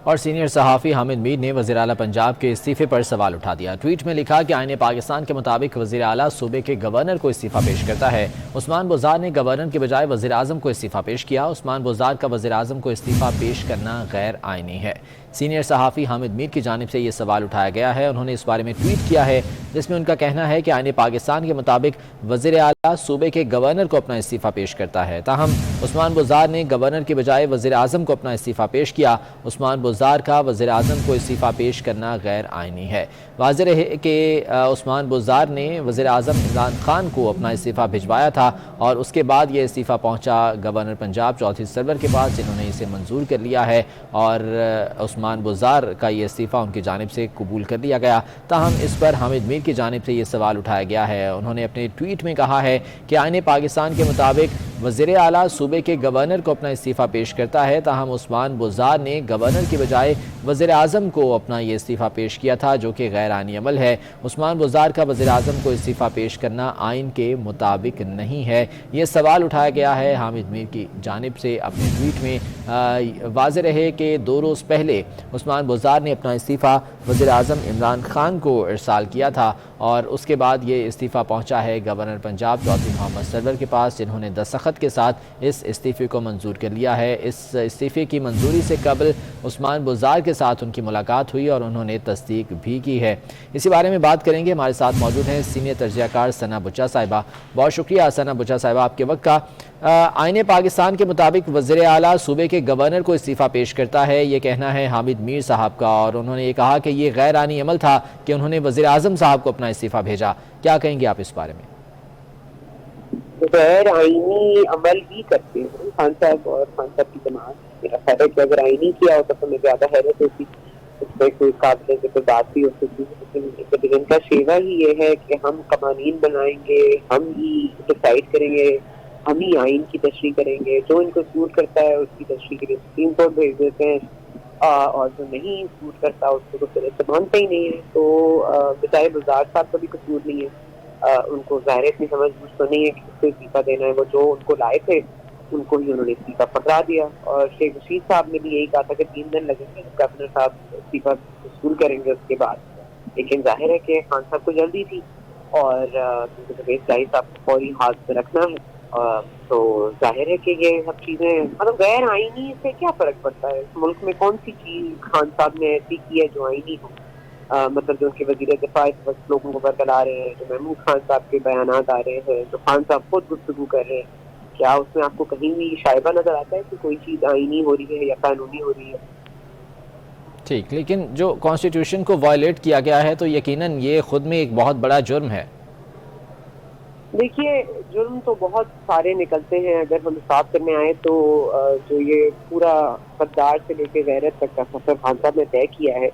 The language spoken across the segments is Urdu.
اور سینئر صحافی حامد میر نے وزیر اعلیٰ پنجاب کے استعفے پر سوال اٹھا دیا۔ ٹویٹ میں لکھا کہ آئین پاکستان کے مطابق وزیر اعلیٰ صوبے کے گورنر کو استعفیٰ پیش کرتا ہے۔ عثمان بزدار نے گورنر کے بجائے وزیر اعظم کو استعفیٰ پیش کیا۔ عثمان بزدار کا وزیر اعظم کو استعفیٰ پیش کرنا غیر آئینی ہے۔ سینئر صحافی حامد میر کی جانب سے یہ سوال اٹھایا گیا ہے۔ انہوں نے اس بارے میں ٹویٹ کیا ہے جس میں ان کا کہنا ہے کہ آئین پاکستان کے مطابق وزیر اعلیٰ صوبے کے گورنر کو اپنا استعفیٰ پیش کرتا ہے، تاہم عثمان بزدار نے گورنر کے بجائے وزیر اعظم کو اپنا استعفیٰ پیش کیا۔ عثمان بزدار کا وزیر اعظم کو استعفیٰ پیش کرنا غیر آئینی ہے۔ واضح رہے کہ عثمان بزدار نے وزیر اعظم عمران خان کو اپنا استعفیٰ بھجوایا تھا اور اس کے بعد یہ استعفیٰ پہنچا گورنر پنجاب چودھری سرور کے پاس، جنہوں نے اسے منظور کر لیا ہے اور عثمان بزدار کا یہ استعفیٰ ان کی جانب سے قبول کر لیا گیا۔ تاہم اس پر حامد میر کی جانب سے یہ سوال اٹھایا گیا ہے۔ انہوں نے اپنے ٹویٹ میں کہا ہے کہ آئین پاکستان کے مطابق وزیر اعلیٰ صوبے کے گورنر کو اپنا استعفیٰ پیش کرتا ہے، تاہم عثمان بزدار نے گورنر کی بجائے وزیر اعظم کو اپنا یہ استعفیٰ پیش کیا تھا، جو کہ غیر آئینی عمل ہے۔ عثمان بزدار کا وزیر اعظم کو استعفیٰ پیش کرنا آئین کے مطابق نہیں ہے۔ یہ سوال اٹھایا گیا ہے حامد میر کی جانب سے اپنے ٹویٹ میں۔ واضح رہے کہ 2 روز پہلے عثمان بزدار نے اپنا استعفیٰ وزیر اعظم عمران خان کو ارسال کیا تھا اور اس کے بعد یہ استعفیٰ پہنچا ہے گورنر پنجاب چودھری محمد سرور کے پاس، جنہوں نے دستخط کے ساتھ اس استعفے کو منظور کر لیا ہے۔ اس استعفے کی منظوری سے قبل عثمان بزدار کے ساتھ ان کی ملاقات ہوئی اور انہوں نے تصدیق بھی کی ہے۔ اسی بارے میں بات کریں گے، ہمارے ساتھ موجود ہیں سینئر تجزیہ کار ثنا بچا صاحبہ۔ بہت شکریہ ثنا بچا صاحبہ آپ کے وقت کا۔ آئین پاکستان کے مطابق وزیر اعلیٰ صوبے کے گورنر کو استعفیٰ پیش کرتا ہے، یہ کہنا ہے حامد میر صاحب کا، اور انہوں نے یہ کہا کہ یہ غیر آئینی عمل تھا کہ انہوں نے وزیر اعظم صاحب کو اپنا استعفیٰ بھیجا۔ کیا کہیں گے آپ اس بارے میں؟ غیر آئینی عمل بھی کرتے ہیں خان صاحب اور خان صاحب کی جماعت۔ میرا خیال ہے کہ اگر آئینی کیا ہوتا تو میں زیادہ حیرت ہوتی، اس میں کوئی قابل ذکر بات بھی ہو سکتی، لیکن ان کا شیوا ہی یہ ہے کہ ہم قوانین بنائیں گے، ہم ہی ڈیسائیڈ کریں گے، ہم ہی آئین کی تشریح کریں گے، جو ان کو سوٹ کرتا ہے اس کی تشریح کے لیے سپریم کورٹ بھیج دیتے ہیں، اور جو نہیں سوٹ کرتا اس کو تو پھر سے مانتے ہی نہیں ہے۔ تو بجائے بزدار صاحب کا بھی قصور نہیں ہے، ان کو ظاہر اتنی سمجھ بوجھ تو نہیں ہے کہ اس کو استعفیٰ دینا ہے، وہ جو ان کو لائے تھے ان کو ہی انہوں نے استعفیٰ پکڑا دیا۔ اور شیخ رشید صاحب نے بھی یہی کہا تھا کہ 3 دن لگیں گے، گورنر صاحب استعفیٰ وصول کریں گے اس کے بعد، لیکن ظاہر ہے کہ خان صاحب کو جلدی تھی اور جاوید صاحب کو فوری ہاتھ پہ رکھنا ہے، تو ظاہر ہے کہ یہ سب چیزیں مطلب غیر آئینی سے کیا فرق پڑتا ہے؟ اس ملک میں کون سی چیز خان صاحب نے ایسی کی ہے جو آئینی ہو؟ مطلب جو ان کے وزیر دفاع اس وقت لوگوں کو برقرار رہے ہیں، جو محمود خان صاحب کے بیانات آ رہے ہیں، جو خان صاحب خود گفتگو کر رہے ہیں، کیا اس میں آپ کو کہیں بھی شائبہ نظر آتا ہے کہ کوئی چیز آئینی ہو رہی ہے یا قانونی ہو رہی ہے؟ ٹھیک، لیکن جو کانسٹیٹیوشن کو وائلیٹ کیا گیا ہے تو یقیناً یہ خود میں ایک بہت بڑا جرم ہے۔ دیکھیے جرم تو بہت سارے نکلتے ہیں، اگر ہم حساب کرنے آئے تو جو یہ پورا غدار سے لے کے غیرت تک کا سفر خان صاحب نے طے کیا ہے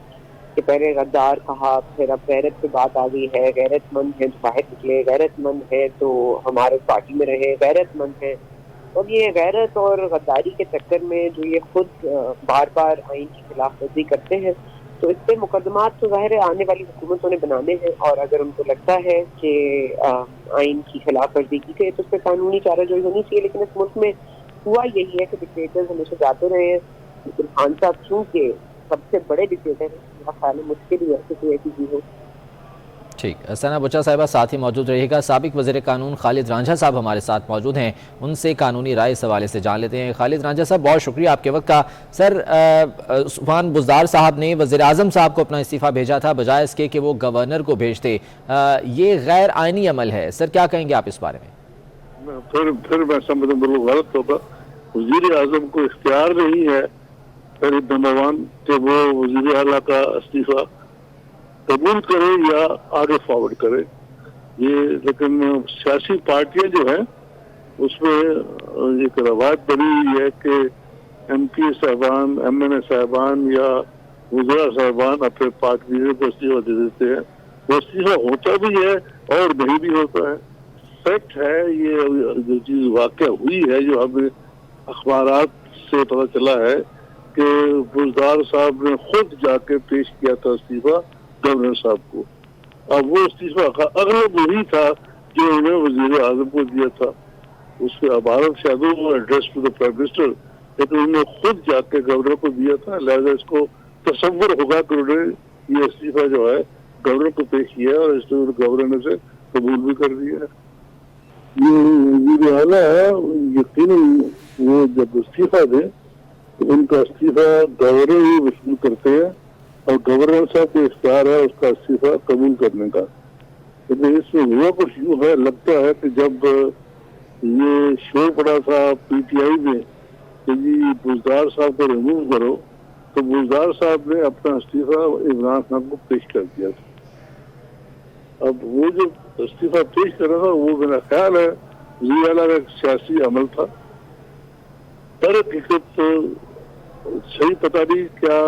کہ پہلے غدار کہا، پھر اب غیرت پہ بات آ گئی ہے، غیرت مند ہے تو باہر نکلے، غیرت مند ہے تو ہمارے پارٹی میں رہے، غیرت مند ہے۔ اور یہ غیرت اور غداری کے چکر میں جو یہ خود بار بار آئین کی خلاف ورزی کرتے ہیں، تو اس پہ مقدمات تو ظاہر آنے والی حکومتوں نے بنانے ہیں، اور اگر ان کو لگتا ہے کہ آئین کی خلاف ورزی کی گئی تو اس پہ قانونی چارہ جوئی ہونی چاہیے۔ لیکن اس ملک میں ہوا یہی ہے کہ ڈکٹیٹرز ہمیشہ جاتے رہے ہیں، لیکن خان صاحب چونکہ سب سے بڑے ڈکٹیٹر ہیں، میرا خیال ہے مشکل ہی ہے کہ کوئی ایسی چیز ہو۔ ٹھیک، ثنا بچا صاحبہ ساتھ ہی موجود رہے گا۔ سابق وزیر قانون خالد رانجھا صاحب ہمارے ساتھ موجود ہیں، ان سے قانونی رائے اس حوالے سے جان لیتے ہیں۔ خالد رانجھا صاحب بہت شکریہ آپ کے وقت کا۔ سر، عثمان بزدار صاحب نے وزیر اعظم صاحب کو اپنا استعفیٰ بھیجا تھا بجائے اس کے کہ وہ گورنر کو بھیجتے، یہ غیر آئینی عمل ہے، سر کیا کہیں گے آپ اس بارے میں؟ پھر میں سمجھتا ہوں بالکل غلط ہوگا۔ وزیر اعظم کو اختیار نہیں ہے پہلے نمبر 1 کہ وہ وزیر اعلیٰ کا استعفیٰ قبول کرے یا آگے فارورڈ کرے، یہ لیکن سیاسی پارٹیاں جو ہیں اس میں ایک روایت بنی ہوئی ہے کہ ایم پی صاحبان، ایم این اے صاحبان یا وزراء صاحبان اپنے پارٹی لیڈر کو استعفیٰ دے دیتے ہیں۔ وہ استعفیٰ ہوتا بھی ہے اور نہیں بھی ہوتا ہے۔ فیکٹ ہے، یہ جو چیز واقع ہوئی ہے جو ہمیں اخبارات سے پتہ چلا ہے کہ بزدار صاحب نے خود جا کے پیش کیا تھا استعفیٰ گورنر صاحب کو۔ اب وہ استعفیٰ اغلب وہی تھا جو انہوں نے وزیر اعظم کو دیا تھا، اس کے عبارت شاید وہ address to the prime minister, لیکن انہوں نے خود جا کے گورنر کو دیا تھا، لہذا اس کو تصور ہوگا کہ انہوں نے یہ استعفیٰ جو ہے گورنر کو پیش کیا اور اس نے گورنر نے سے قبول بھی کر دیا. یہ وزیر اعلیٰ ہے یقیناً وہ جب استعفیٰ دیں تو ان کا استعفیٰ گورنر ہی وصول کرتے ہیں اور گورنر صاحب کو اختیار ہے اس کا استعفیٰ قبول کرنے کا. لیکن اس میں ہوا کچھ یوں ہے، لگتا ہے کہ جب یہ شور پڑا تھا پی ٹی آئی میں کہ جی بزدار صاحب کو ریموو کرو، تو بزدار صاحب نے اپنا استعفیٰ عمران خان کو پیش کر دیا تھا. اب وہ جو استعفیٰ پیش کر رہا تھا وہ میرا خیال ہے وزیر اعلیٰ کا ایک سیاسی عمل تھا. در حقیقت صحیح پتہ نہیں کیا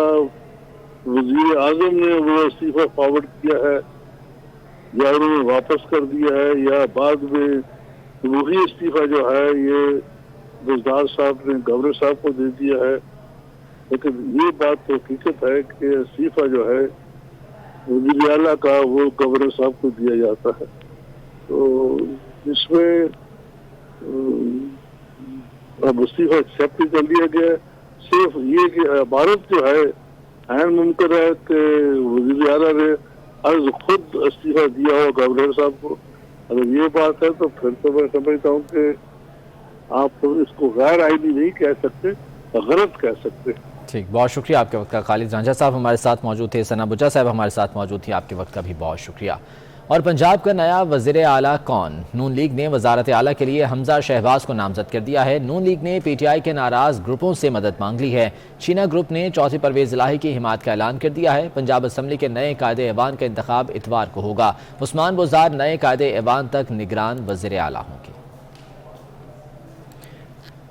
وزیر اعظم نے وہ استعفیٰ فارورڈ کیا ہے یا انہوں نے واپس کر دیا ہے یا بعد میں وہی استعفیٰ جو ہے یہ بزدار صاحب نے گورنر صاحب کو دے دیا ہے. لیکن یہ بات تو حقیقت ہے کہ استعفیٰ جو ہے وزیر اعلیٰ کا وہ گورنر صاحب کو دیا جاتا ہے. تو اس میں اب استعفیٰ ایکسیپٹ کر لیا گیا. صرف یہ کہ عبارت جو ہے عین ممکن ہے کہ وزیر اعلیٰ نے از خود استعفیٰ دیا ہو گورنر صاحب کو. اگر یہ بات ہے تو پھر تو میں سمجھتا ہوں کہ آپ اس کو غیر آئینی نہیں کہہ سکتے، غلط کہہ سکتے. ٹھیک، بہت شکریہ آپ کے وقت کا. خالد رانجھا صاحب ہمارے ساتھ موجود تھے، ثنا بچا صاحب ہمارے ساتھ موجود تھی. آپ کے وقت کا بھی بہت شکریہ. اور پنجاب کا نیا وزیر اعلیٰ کون؟ نون لیگ نے وزارت اعلیٰ کے لیے حمزہ شہباز کو نامزد کر دیا ہے. نون لیگ نے پی ٹی آئی کے ناراض گروپوں سے مدد مانگ لی ہے. چینا گروپ نے چوتھی پرویز الہی کی حمایت کا اعلان کر دیا ہے. پنجاب اسمبلی کے نئے قائد ایوان کا انتخاب اتوار کو ہوگا. عثمان بزدار نئے قائد ایوان تک نگران وزیر اعلیٰ ہوں گے.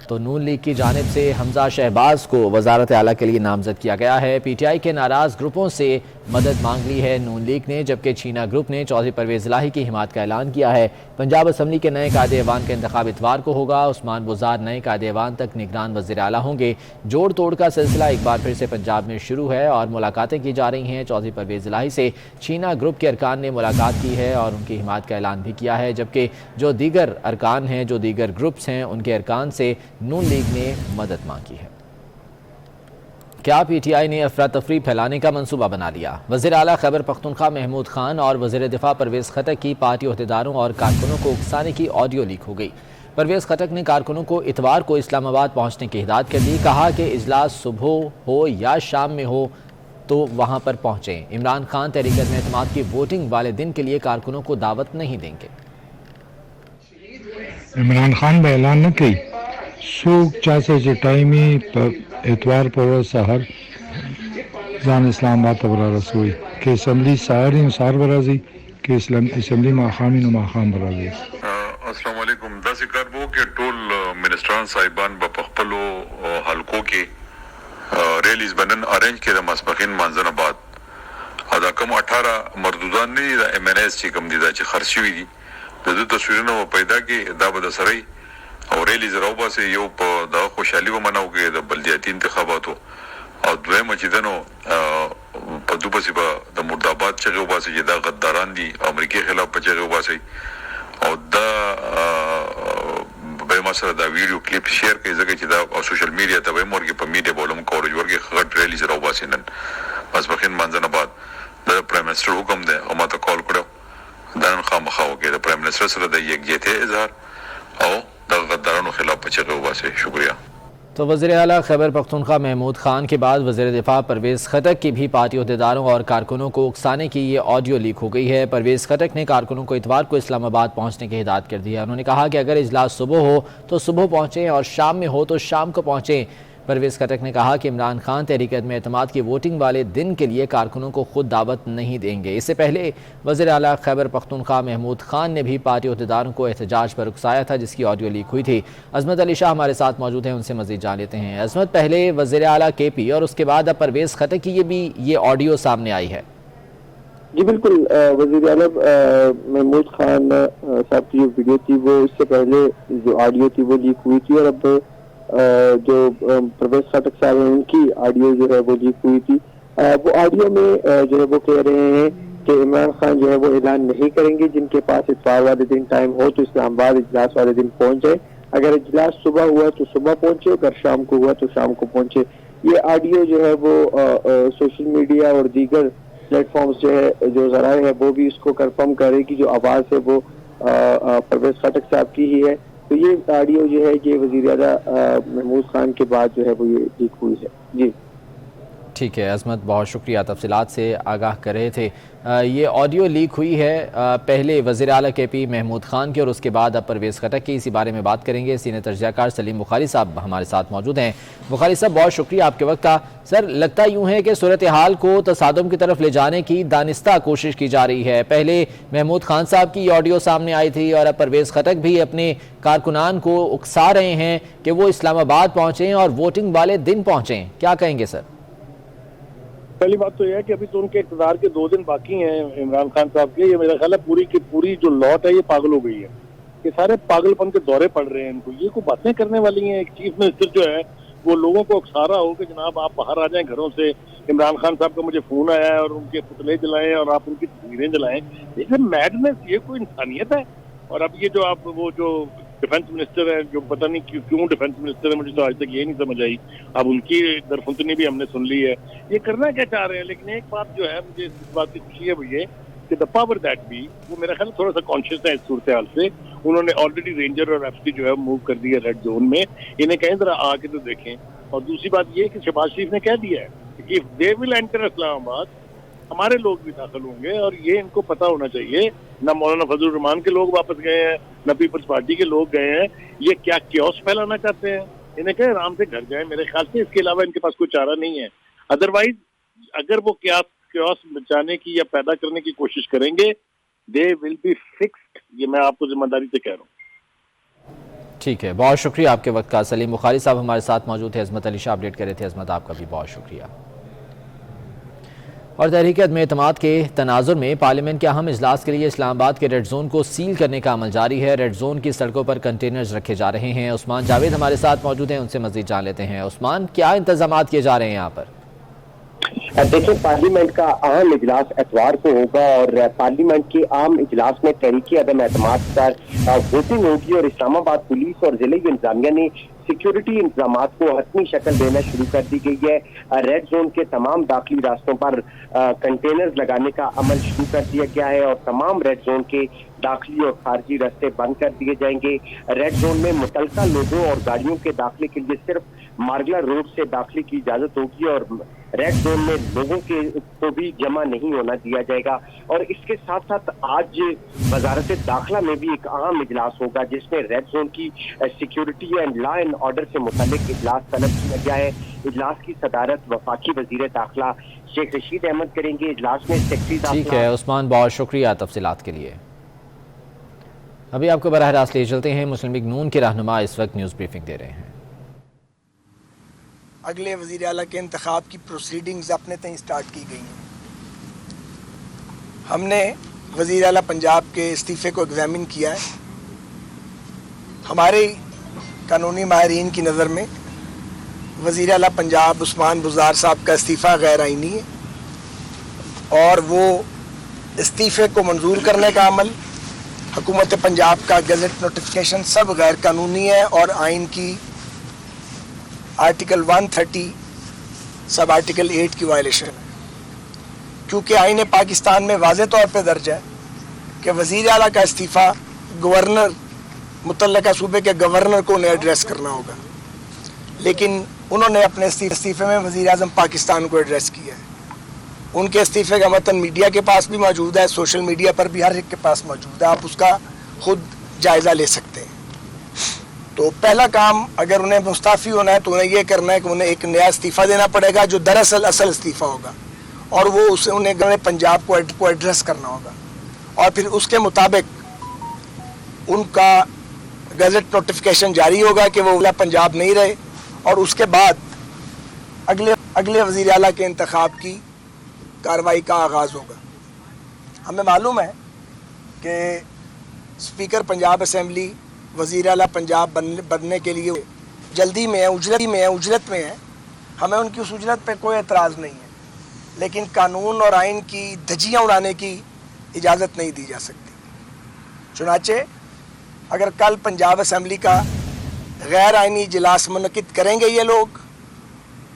تو نون لیگ کی جانب سے حمزہ شہباز کو وزارت اعلیٰ کے لیے نامزد کیا گیا ہے. پی ٹی آئی کے ناراض گروپوں سے مدد مانگ لی ہے نون لیگ نے، جبکہ چینا گروپ نے چوتھی پرویز الہی کی حمایت کا اعلان کیا ہے. پنجاب اسمبلی کے نئے قائد ایوان کا انتخاب اتوار کو ہوگا. عثمان بزدار نئے قائد ایوان تک نگران وزیر اعلیٰ ہوں گے. جوڑ توڑ کا سلسلہ ایک بار پھر سے پنجاب میں شروع ہے اور ملاقاتیں کی جا رہی ہیں. چوتھی پرویز الہی سے چینا گروپ کے ارکان نے ملاقات کی ہے اور ان کی حمایت کا اعلان بھی کیا ہے، جبکہ جو دیگر ارکان ہیں، جو دیگر گروپس ہیں، ان کے ارکان سے نون لیگ نے مدد مانگی ہے. کیا پی ٹی آئی نے افراتفری پھیلانے کا منصوبہ بنا لیا؟ وزیر اعلیٰ خیبر پختونخوا محمود خان اور وزیر دفاع پرویز خٹک کی پارٹی عہدیداروں اور کارکنوں کو اکسانے کی آڈیو لیک ہو گئی. پرویز خٹک نے کارکنوں کو اتوار کو اسلام آباد پہنچنے کی ہدایت کر دی. کہا کہ اجلاس صبح ہو یا شام میں ہو تو وہاں پر پہنچیں. عمران خان تحریک عدم اعتماد کی ووٹنگ والے دن کے لیے کارکنوں کو دعوت نہیں دیں گے. عمران خان به اعلان نه کوي څوک چا چې ټایمي په اتوار په ورځ سهار ځان اسلام آباد ته رسوي کې اسمبلی سهار یې سهار به راځي کې اسمبلی ماښام یې نو ماښام به راځي. السلام علیکم. داسې کار به وکړو چې ټول منسټران صاحبان به په خپلو حلقو کې ریلیز به نن ارینج کړي د ماسپښین مانځنه بعد. او دا کوم 18 مردودان نه دي، د ایم این ایس چې کوم دي دا چې خرڅ شوي دي د دوی تصویرونه به پیدا کړي، دا به د سره او ریلیز راوباسي. یو په دغه خوشحالي به منو کې د بلدیاتي انتخاباتو او دویمه چې دنو په دوی پسې به د مرداباد چغې وباسي چې دا غداران دي، امریکې خلاف په چغې وباسي او دا به ما سره دا ویډیو کلیپ شیر کوي ځکه چې دا او سوشل میډیا ته به مرګ په میډیا بولم کورج ورګي غټ ریلیز راوباسي نن ماسپښین مانځنه بعد. د پرایم منسټر حکم دی او ما ته کال کړو دا نن خامخا وکړي د پرایم منسټر سره د یکجهتۍ اظهار او غدارانوں خلاف پچھے ہوا سے. شکریہ. تو وزیر اعلیٰ خیبر پختونخوا محمود خان کے بعد وزیر دفاع پرویز خٹک کی بھی پارٹی عہدیداروں اور کارکنوں کو اکسانے کی یہ آڈیو لیک ہو گئی ہے. پرویز خٹک نے کارکنوں کو اتوار کو اسلام آباد پہنچنے کی ہدایت کر دی ہے. انہوں نے کہا کہ اگر اجلاس صبح ہو تو صبح پہنچیں اور شام میں ہو تو شام کو پہنچیں. پرویز خٹک نے کہا کہ عمران خان تحریک عدم اعتماد کی ووٹنگ والے دن کے لیے کارکنوں کو خود دعوت نہیں دیں گے. اس سے پہلے وزیر اعلیٰ خیبر پختونخوا محمود خان نے بھی پارٹی عہدیداروں کو احتجاج پر اکسایا تھا جس کی آڈیو لیک ہوئی تھی. عظمت علی شاہ ہمارے ساتھ موجود ہیں، ان سے مزید جان لیتے ہیں. عظمت، پہلے وزیر اعلیٰ کے پی اور اس کے بعد اب پرویز خٹک کی یہ آڈیو سامنے آئی ہے. جی بالکل، وزیر اعلیٰ محمود خان صاحب کی جو ویڈیو تھی وہ اس سے پہلے جو آڈیو تھی وہ لیک ہوئی تھی اور اب جو پرویز خٹک صاحب ہیں ان کی آڈیو جو ہے وہ لیک ہوئی تھی. وہ آڈیو میں جو ہے وہ کہہ رہے ہیں کہ عمران خان جو ہے وہ اعلان نہیں کریں گے. جن کے پاس اتوار والے دن ٹائم ہو تو اسلام آباد اجلاس والے دن پہنچ جائے. اگر اجلاس صبح ہوا تو صبح پہنچے، اگر شام کو ہوا تو شام کو پہنچے. یہ آڈیو جو ہے وہ سوشل میڈیا اور دیگر پلیٹ فارمز جو ہے جو ذرائع ہے وہ بھی اس کو کنفرم کرے کہ جو آواز ہے وہ پرویز خٹک صاحب کی ہی ہے. تو یہ آڈیو جو ہے یہ وزیر اعلیٰ محمود خان کے بعد جو ہے وہ یہ لیک ہوئی ہے. جی ٹھیک ہے عظمت، بہت شکریہ، تفصیلات سے آگاہ کر رہے تھے. یہ آڈیو لیک ہوئی ہے پہلے وزیر اعلیٰ کے پی محمود خان کی اور اس کے بعد اب پرویز خٹک کی. اسی بارے میں بات کریں گے. سینئر تجزیہ کار سلیم بخاری صاحب ہمارے ساتھ موجود ہیں. بخاری صاحب بہت شکریہ آپ کے وقت کا. سر لگتا یوں ہے کہ صورتحال کو تصادم کی طرف لے جانے کی دانستہ کوشش کی جا رہی ہے. پہلے محمود خان صاحب کی آڈیو سامنے آئی تھی اور اب پرویز خٹک بھی اپنے کارکنان کو اکسا رہے ہیں کہ وہ اسلام آباد پہنچیں اور ووٹنگ والے دن پہنچیں. کیا کہیں گے سر؟ پہلی بات تو یہ ہے کہ ابھی تو ان کے اقتدار کے 2 دن باقی ہیں عمران خان صاحب کے. یہ میرا خیال ہے پوری کی پوری جو لوٹ ہے یہ پاگل ہو گئی ہے. یہ سارے پاگل پن کے دورے پڑ رہے ہیں ان کو. یہ کوئی باتیں کرنے والی ہیں. ایک چیف منسٹر جو ہے وہ لوگوں کو اکسا رہا ہو کہ جناب آپ باہر آ جائیں گھروں سے. عمران خان صاحب کا مجھے فون آیا ہے اور ان کے پتلے جلائیں اور آپ ان کی تصویریں جلائیں. یہ میڈنس، یہ کوئی انسانیت ہے؟ اور اب یہ جو آپ وہ جو ڈیفینس منسٹر ہے جو پتہ نہیں کیوں ڈیفینس منسٹر ہے، مجھے تو آج تک یہ نہیں سمجھ آئی. اب ان کی درفنتنی بھی ہم نے سن لی ہے. یہ کرنا کیا چاہ رہے ہیں؟ لیکن ایک بات جو ہے مجھے اس بات کی خوشی ہے وہ یہ کہ دا پاور دیٹ بھی وہ میرا خیال تھوڑا سا کانشیس ہے اس صورتحال سے. انہوں نے آلریڈی رینجر اور ایف سی جو ہے موو کر دی ہے ریڈ زون میں. انہیں کہیں ذرا آ کے تو دیکھیں. اور دوسری بات یہ کہ شہباز شریف نے کہہ دیا ہے کہ دے ول انٹر اسلام آباد، ہمارے لوگ بھی داخل ہوں گے. اور یہ ان کو پتا ہونا چاہیے. نہ مولانا فضل الرحمان کے لوگ واپس گئے ہیں، نہ پیپلز پارٹی کے لوگ گئے ہیں. یہ کیا کیوس پھیلانا چاہتے ہیں؟ انہیں کہیں آرام سے گھر جائیں. میرے خیال سے اس کے علاوہ ان کے پاس کوئی چارہ نہیں ہے. ادروائز اگر وہ کیوس بچانے کی یا پیدا کرنے کی کوشش کریں گے دے ول بی فکسڈ. یہ میں آپ کو ذمہ داری سے کہہ رہا ہوں. ٹھیک ہے، بہت شکریہ آپ کے وقت کا. سلیم بخاری صاحب ہمارے ساتھ موجود ہیں. عظمت علی شاہ اپڈیٹ کر رہے تھے. عظمت آپ کا بھی بہت شکریہ. اور تحریک عدم اعتماد کے تناظر میں پارلیمنٹ کے اہم اجلاس کے لیے اسلام آباد کے ریڈ زون کو سیل کرنے کا عمل جاری ہے. ریڈ زون کی سڑکوں پر کنٹینرز رکھے جا رہے ہیں. عثمان جاوید ہمارے ساتھ موجود ہیں، ان سے مزید جان لیتے ہیں. عثمان، کیا انتظامات کیے جا رہے ہیں یہاں پر؟ دیکھیں، پارلیمنٹ کا اہم اجلاس اتوار کو ہوگا اور پارلیمنٹ کے عام اجلاس میں تحریک عدم اعتماد پر ووٹنگ ہوگی اور اسلام آباد پولیس اور ضلعی انتظامیہ نے سیکیورٹی انتظامات کو حتمی شکل دینا شروع کر دی گئی ہے. ریڈ زون کے تمام داخلی راستوں پر کنٹینرز لگانے کا عمل شروع کر دیا گیا ہے اور تمام ریڈ زون کے داخلی اور خارجی راستے بند کر دیے جائیں گے. ریڈ زون میں متعلقہ لوگوں اور گاڑیوں کے داخلے کے لیے صرف مارگلا روڈ سے داخلے کی اجازت ہوگی اور ریڈ زون میں لوگوں کو بھی جمع نہیں ہونا دیا جائے گا. اور اس کے ساتھ ساتھ آج وزارت داخلہ میں بھی ایک اہم اجلاس ہوگا جس میں ریڈ زون کی security and law and order سے متعلق اجلاس طلب کیا گیا ہے. اجلاس کی صدارت وفاقی وزیر داخلہ شیخ رشید احمد کریں گے. اجلاس میں سیکرٹری داخلہ. ٹھیک ہے عثمان، بہت شکریہ تفصیلات کے لیے. ابھی آپ کو براہ راست لے چلتے ہیں. مسلم لیگ نون کے رہنما اس وقت نیوز بریفنگ دے رہے ہیں. اگلے وزیر اعلیٰ کے انتخاب کی پروسیڈنگز اپنے تئیں سٹارٹ کی گئی ہیں. ہم نے وزیر اعلیٰ پنجاب کے استعفے کو ایگزامن کیا ہے. ہمارے قانونی ماہرین کی نظر میں وزیر اعلیٰ پنجاب عثمان بزدار صاحب کا استعفیٰ غیر آئینی ہے اور وہ استعفے کو منظور کرنے کا عمل، حکومت پنجاب کا گزٹ نوٹیفیکیشن سب غیر قانونی ہے اور آئین کی آرٹیکل 130 سب آرٹیکل 8 کی وائلیشن ہے. کیونکہ آئین پاکستان میں واضح طور پہ درج ہے کہ وزیر اعلیٰ کا استعفیٰ گورنر، متعلقہ صوبے کے گورنر کو انہیں ایڈریس کرنا ہوگا، لیکن انہوں نے اپنے استعفے میں وزیر اعظم پاکستان کو ایڈریس کیا ہے. ان کے استعفے کا متن میڈیا کے پاس بھی موجود ہے، سوشل میڈیا پر بھی ہر ایک کے پاس موجود ہے. آپ اس کا خود جائزہ لے سکتے ہیں. تو پہلا کام اگر انہیں مستعفی ہونا ہے تو انہیں یہ کرنا ہے کہ انہیں ایک نیا استعفیٰ دینا پڑے گا جو دراصل اصل استعفیٰ ہوگا اور وہ اسے انہیں پنجاب کو ایڈریس کرنا ہوگا اور پھر اس کے مطابق ان کا گزٹ نوٹیفیکیشن جاری ہوگا کہ وہ پنجاب نہیں رہے اور اس کے بعد اگلے وزیر اعلیٰ کے انتخاب کی کارروائی کا آغاز ہوگا. ہمیں معلوم ہے کہ اسپیکر پنجاب اسمبلی وزیر اعلیٰ پنجاب بننے کے لیے جلدی میں ہے، اجرت میں ہے. ہمیں ان کی اس اجرت پہ کوئی اعتراض نہیں ہے، لیکن قانون اور آئین کی دھجیاں اڑانے کی اجازت نہیں دی جا سکتی. چنانچہ اگر کل پنجاب اسمبلی کا غیر آئینی اجلاس منعقد کریں گے یہ لوگ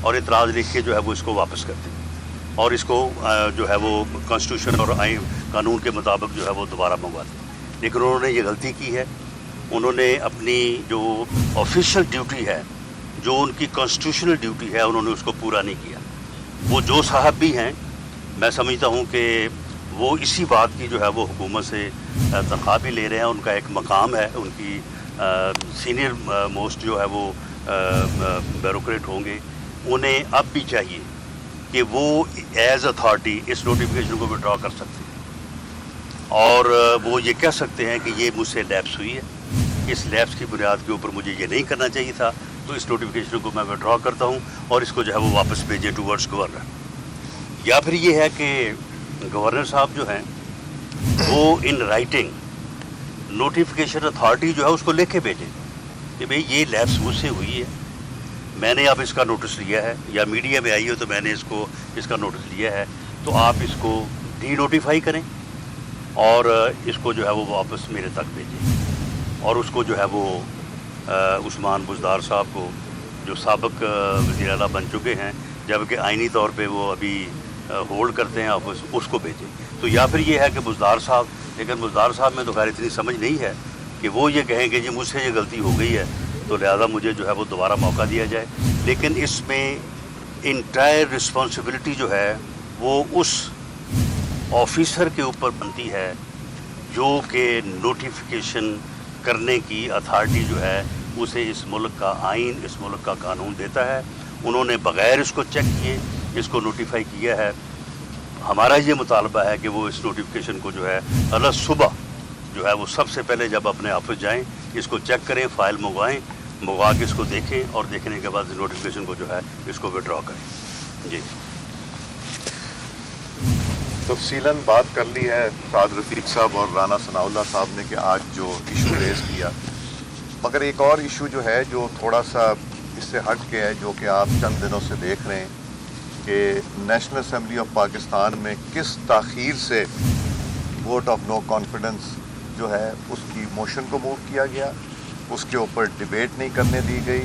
اور اعتراض لکھ کے جو ہے وہ اس کو واپس کر دیں اور اس کو جو ہے وہ کانسٹیٹیوشن اور آئین قانون کے مطابق جو ہے وہ دوبارہ منگوا دیں. لیکن انہوں نے یہ غلطی کی ہے. انہوں نے اپنی جو آفیشیل ڈیوٹی ہے, جو ان کی کانسٹیٹیوشنل ڈیوٹی ہے, انہوں نے اس کو پورا نہیں کیا. وہ جو صاحب بھی ہیں, میں سمجھتا ہوں کہ وہ اسی بات کی جو ہے وہ حکومت سے تنخواہ بھی لے رہے ہیں. ان کا ایک مقام ہے, ان کی سینئر موسٹ جو ہے وہ بیوروکریٹ ہوں گے. انہیں اب بھی چاہیے کہ وہ ایز اتھارٹی اس نوٹیفیکیشن کو وڈرا کر سکتے ہیں اور وہ یہ کہہ سکتے ہیں کہ یہ مجھ سے لیپس ہوئی ہے, اس لیپس کی بنیاد کے اوپر مجھے یہ نہیں کرنا چاہیے تھا, تو اس نوٹیفیکیشن کو میں وڈرا کرتا ہوں اور اس کو جو ہے وہ واپس بھیجیں ٹورڈز گورنر. یا پھر یہ ہے کہ گورنر صاحب جو ہیں وہ ان رائٹنگ نوٹیفیکیشن اتھارٹی جو ہے اس کو لکھ کے بھیجیں کہ بھئی یہ لیپس مجھ سے ہوئی ہے, میں نے اب اس کا نوٹس لیا ہے, یا میڈیا میں آئی ہو تو میں نے اس کا نوٹس لیا ہے, تو آپ اس کو ڈی نوٹیفائی کریں اور اس کو جو ہے وہ واپس میرے تک بھیجیں. اور اس کو جو ہے وہ عثمان بزدار صاحب کو, جو سابق وزیر اعلیٰ بن چکے ہیں جبکہ آئینی طور پہ وہ ابھی ہولڈ کرتے ہیں آفس, اس کو بھیجیں. تو یا پھر یہ ہے کہ بزدار صاحب, لیکن بزدار صاحب میں تو خیر اتنی سمجھ نہیں ہے کہ وہ یہ کہیں کہ جی مجھ سے یہ غلطی ہو گئی ہے تو لہٰذا مجھے جو ہے وہ دوبارہ موقع دیا جائے. لیکن اس میں انٹائر رسپانسبلٹی جو ہے وہ اس آفیسر کے اوپر بنتی ہے جو کہ نوٹیفیکیشن کرنے کی اتھارٹی جو ہے اسے اس ملک کا آئین, اس ملک کا قانون دیتا ہے. انہوں نے بغیر اس کو چیک کیے اس کو نوٹیفائی کیا ہے. ہمارا یہ مطالبہ ہے کہ وہ اس نوٹیفیکیشن کو جو ہے الگ صبح جو ہے وہ سب سے پہلے جب اپنے آفس جائیں اس کو چیک کریں, فائل منگوا کے اس کو دیکھیں اور دیکھنے کے بعد نوٹیفیکیشن کو جو ہے اس کو وڈرا کریں. جی تفصیلاً بات کر لی ہے سعد رفیق صاحب اور رانا ثناء اللہ صاحب نے کہ آج جو ایشو ریز کیا, مگر ایک اور ایشو جو ہے جو تھوڑا سا اس سے ہٹ کے ہے, جو کہ آپ چند دنوں سے دیکھ رہے ہیں کہ نیشنل اسمبلی آف پاکستان میں کس تاخیر سے ووٹ آف نو کانفیڈنس جو ہے اس کی موشن کو موو کیا گیا, اس کے اوپر ڈیبیٹ نہیں کرنے دی گئی,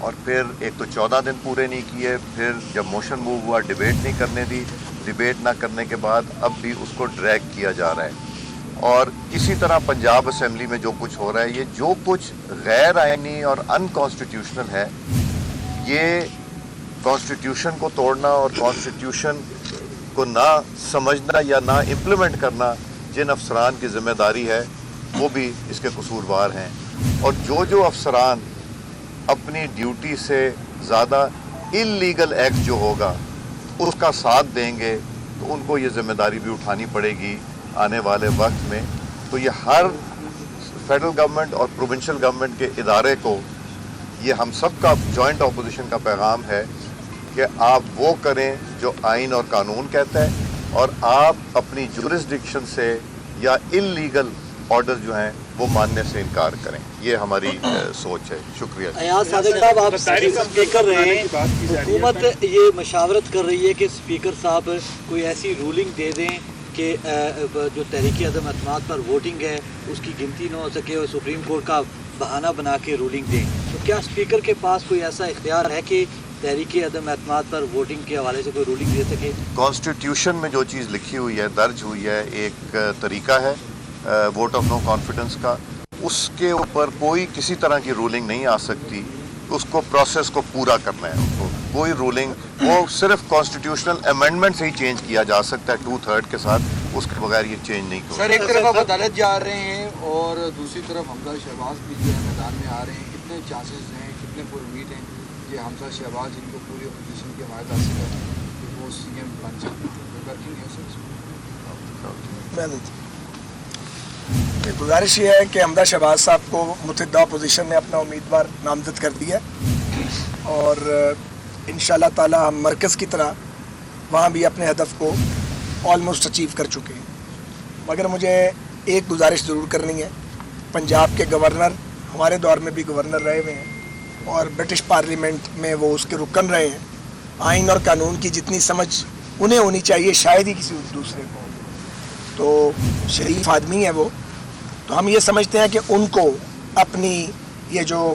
اور پھر ایک تو 14 دن پورے نہیں کیے, پھر جب موشن موو ہوا ڈیبیٹ نہیں کرنے دی, ڈیبیٹ نہ کرنے کے بعد اب بھی اس کو ڈریگ کیا جا رہا ہے. اور اسی طرح پنجاب اسمبلی میں جو کچھ ہو رہا ہے, یہ جو کچھ غیر آئینی اور ان کانسٹیٹیوشنل ہے, یہ کانسٹیٹیوشن کو توڑنا اور کانسٹیٹیوشن کو نہ سمجھنا یا نہ امپلیمنٹ کرنا جن افسران کی ذمہ داری ہے وہ بھی اس کے قصوروار ہیں. اور جو افسران اپنی ڈیوٹی سے زیادہ انلیگل ایکٹ جو ہوگا اس کا ساتھ دیں گے تو ان کو یہ ذمہ داری بھی اٹھانی پڑے گی آنے والے وقت میں. تو یہ ہر فیڈرل گورنمنٹ اور پروونشل گورنمنٹ کے ادارے کو یہ ہم سب کا جوائنٹ اپوزیشن کا پیغام ہے کہ آپ وہ کریں جو آئین اور قانون کہتا ہے, اور آپ اپنی جورسڈکشن سے یا انلیگل آرڈر جو ہیں وہ ماننے سے انکار کریں. یہ ہماری سوچ ہے. شکریہ. ایاز صادق صاحب, آپ اسپیکر رہے ہیں, حکومت یہ مشاورت کر رہی ہے کہ اسپیکر صاحب کوئی ایسی رولنگ دے دیں کہ جو تحریک عدم اعتماد پر ووٹنگ ہے اس کی گنتی نہ ہو سکے اور سپریم کورٹ کا بہانہ بنا کے رولنگ دیں. تو کیا اسپیکر کے پاس کوئی ایسا اختیار ہے کہ تحریک عدم اعتماد پر ووٹنگ کے حوالے سے کوئی رولنگ دے سکے؟ کانسٹیٹیوشن میں جو چیز لکھی ہوئی ہے, درج ہوئی ہے, ایک طریقہ ہے ووٹ آف نو کانفیڈنس کا, اس کے اوپر کوئی کسی طرح کی رولنگ نہیں آ سکتی. اس کو پروسیس کو پورا کرنا ہے. اس کو کوئی رولنگ, وہ صرف کانسٹیٹیوشنل امینڈمنٹ سے ہی چینج کیا جا سکتا ہے 2/3 کے ساتھ, اس کے بغیر یہ چینج نہیں ہوگا. سر, ایک طرف آپ عدالت جا رہے ہیں اور دوسری طرف حمزہ شہباز بھی جو ہے میدان میں آ رہے ہیں. کتنے چانسز ہیں, کتنے پر امید ہیں کہ حمزہ شہباز جن کو پوری اپوزیشن کی حمایت حاصل ہے کہ وہ سی ایم بن سکتے ہیں؟ ورکنگ ہے سر ایک گزارش یہ ہے کہ حمزہ شہباز صاحب کو متحدہ اپوزیشن نے اپنا امیدوار نامزد کر دیا اور انشاءاللہ تعالی ہم مرکز کی طرح وہاں بھی اپنے ہدف کو آلموسٹ اچیو کر چکے ہیں. مگر مجھے ایک گزارش ضرور کرنی ہے. پنجاب کے گورنر ہمارے دور میں بھی گورنر رہے ہوئے ہیں اور برٹش پارلیمنٹ میں وہ اس کے رکن رہے ہیں. آئین اور قانون کی جتنی سمجھ انہیں ہونی چاہیے شاید ہی کسی دوسرے کو. تو شریف آدمی ہے وہ, تو ہم یہ سمجھتے ہیں کہ ان کو اپنی یہ جو